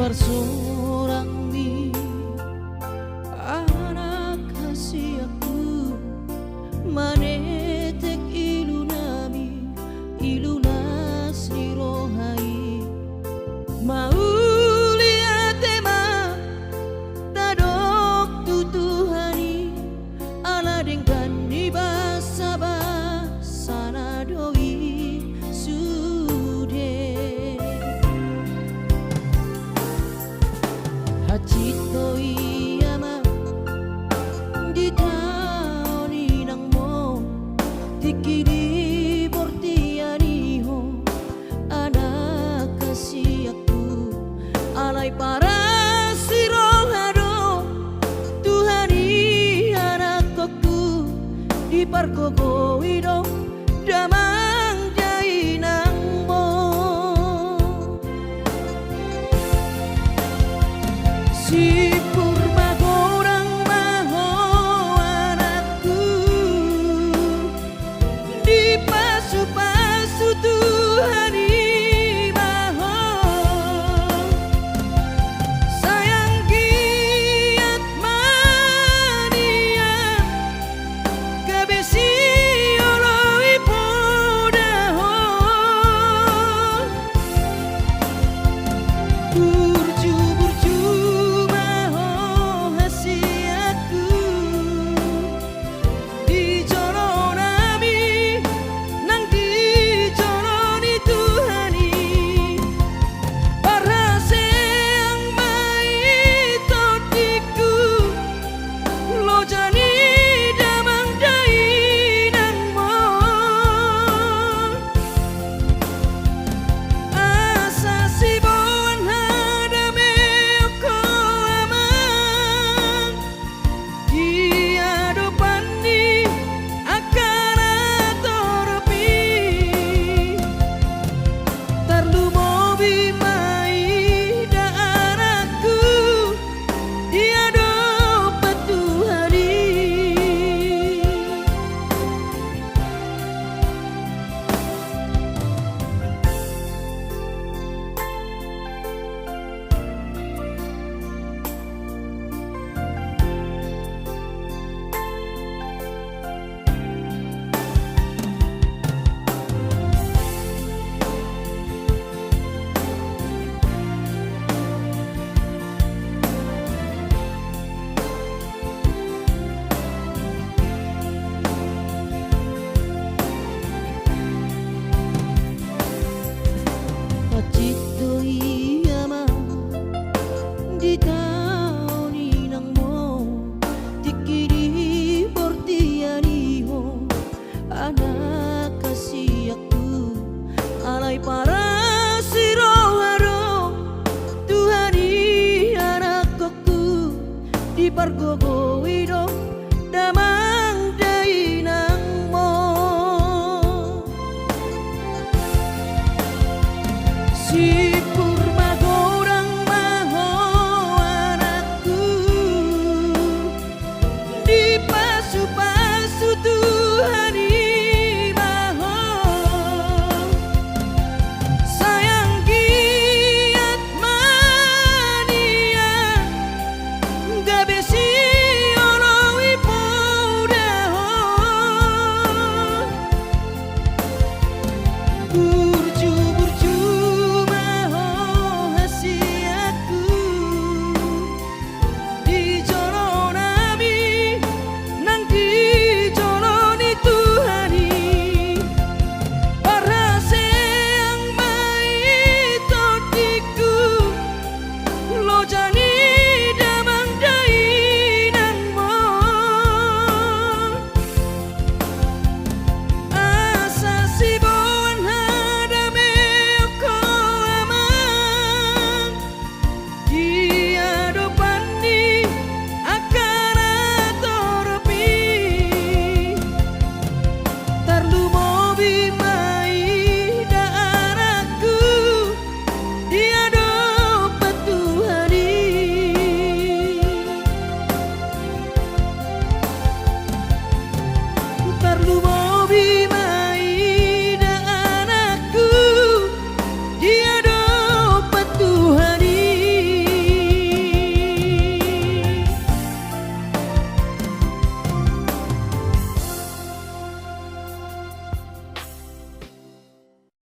Bersorang mi anak kasih aku manetek ilu nami ilunas ni rohai maulia tema tadok tutuhani ala dengkan ni basa basa doi Hacito iyama di taoni nang mo tikidi bortianiho anak kasih aku alay para sirohado Tuhani anak aku di parkogo ido damang jai nang mo si purba gorang maho anakku di pasu-pasu Tuhani maho sayang giat mania kabesi oloi podaho burju-burju di taoni nang mo tikidi bortianiho anak kasih aku alay para sirohado Tuhani anak aku di pargogo